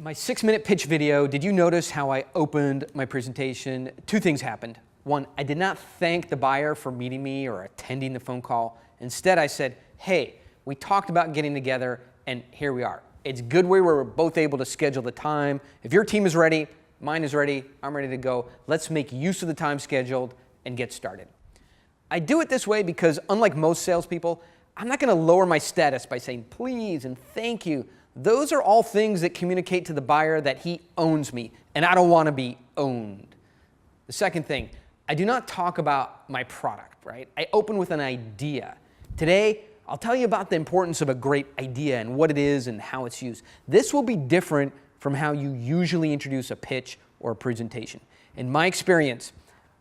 My 6-minute pitch video, did you notice how I opened my presentation? Two things happened. One, I did not thank the buyer for meeting me or attending the phone call. Instead, I said, hey, we talked about getting together and here we are. It's good we were both able to schedule the time. If your team is ready, mine is ready, I'm ready to go. Let's make use of the time scheduled and get started. I do it this way because unlike most salespeople, I'm not going to lower my status by saying please and thank you. Those are all things that communicate to the buyer that he owns me, and I don't want to be owned. The second thing, I do not talk about my product, right? I open with an idea. Today, I'll tell you about the importance of a great idea and what it is and how it's used. This will be different from how you usually introduce a pitch or a presentation. In my experience,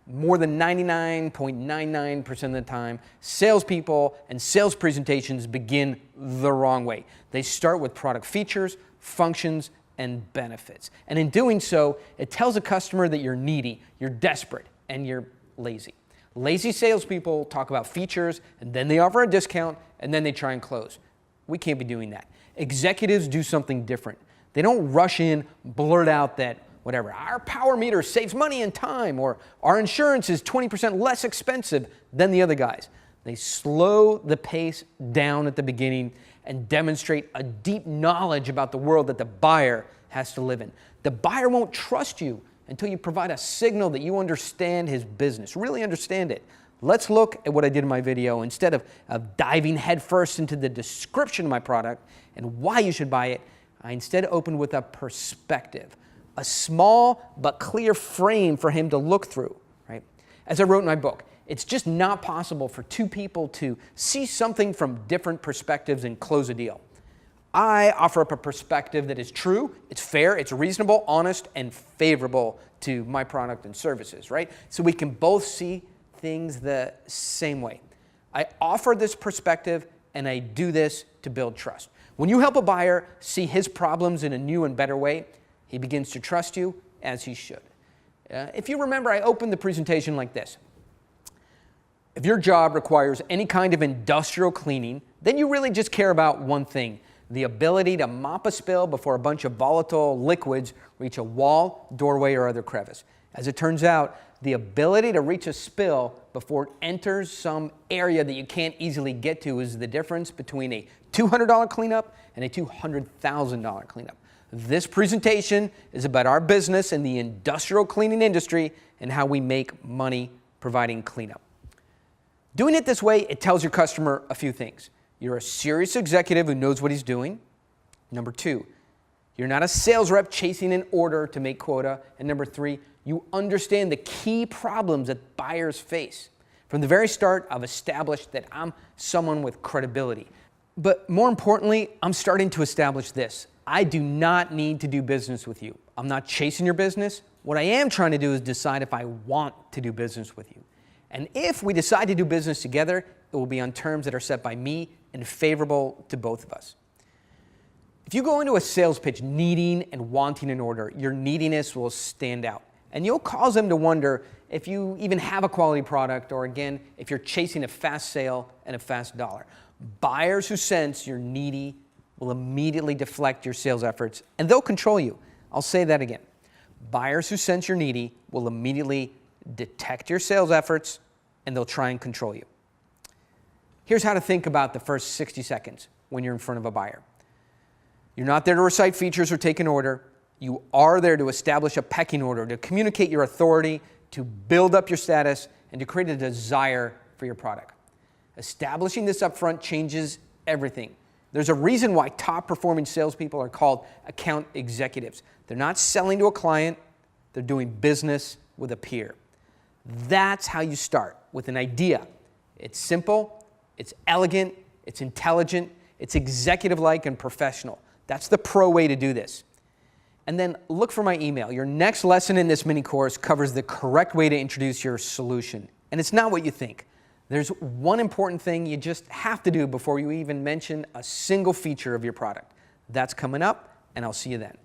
more than 99.99% of the time, salespeople and sales presentations begin the wrong way. They start with product features, functions, and benefits. And in doing so, it tells a customer that you're needy, you're desperate, and you're lazy. Lazy salespeople talk about features, and then they offer a discount, and then they try and close. We can't be doing that. Executives do something different. They don't rush in, blurt out that whatever, our power meter saves money and time, or our insurance is 20% less expensive than the other guys. They slow the pace down at the beginning and demonstrate a deep knowledge about the world that the buyer has to live in. The buyer won't trust you until you provide a signal that you understand his business, really understand it. Let's look at what I did in my video. Instead of diving headfirst into the description of my product and why you should buy it, I instead opened with a perspective. A small but clear frame for him to look through, right? As I wrote in my book, it's just not possible for two people to see something from different perspectives and close a deal. I offer up a perspective that is true, it's fair, it's reasonable, honest, and favorable to my product and services, right? So we can both see things the same way. I offer this perspective and I do this to build trust. When you help a buyer see his problems in a new and better way, he begins to trust you as he should. If you remember, I opened the presentation like this. If your job requires any kind of industrial cleaning, then you really just care about one thing, the ability to mop a spill before a bunch of volatile liquids reach a wall, doorway, or other crevice. As it turns out, the ability to reach a spill before it enters some area that you can't easily get to is the difference between a $200 cleanup and a $200,000 cleanup. This presentation is about our business in the industrial cleaning industry and how we make money providing cleanup. Doing it this way, it tells your customer a few things. You're a serious executive who knows what he's doing. Number two, you're not a sales rep chasing an order to make quota. And number three, you understand the key problems that buyers face. From the very start, I've established that I'm someone with credibility. But more importantly, I'm starting to establish this. I do not need to do business with you. I'm not chasing your business. What I am trying to do is decide if I want to do business with you. And if we decide to do business together, it will be on terms that are set by me and favorable to both of us. If you go into a sales pitch needing and wanting an order, your neediness will stand out. And you'll cause them to wonder if you even have a quality product or, again, if you're chasing a fast sale and a fast dollar. Buyers who sense you're needy will immediately deflect your sales efforts, and they'll control you. I'll say that again. Buyers who sense you're needy will immediately detect your sales efforts, and they'll try and control you. Here's how to think about the first 60 seconds when you're in front of a buyer. You're not there to recite features or take an order. You are there to establish a pecking order, to communicate your authority, to build up your status, and to create a desire for your product. Establishing this up front changes everything. There's a reason why top-performing salespeople are called account executives. They're not selling to a client, they're doing business with a peer. That's how you start, with an idea. It's simple, it's elegant, it's intelligent, it's executive-like and professional. That's the pro way to do this. And then look for my email. Your next lesson in this mini course covers the correct way to introduce your solution. And it's not what you think. There's one important thing you just have to do before you even mention a single feature of your product. That's coming up, and I'll see you then.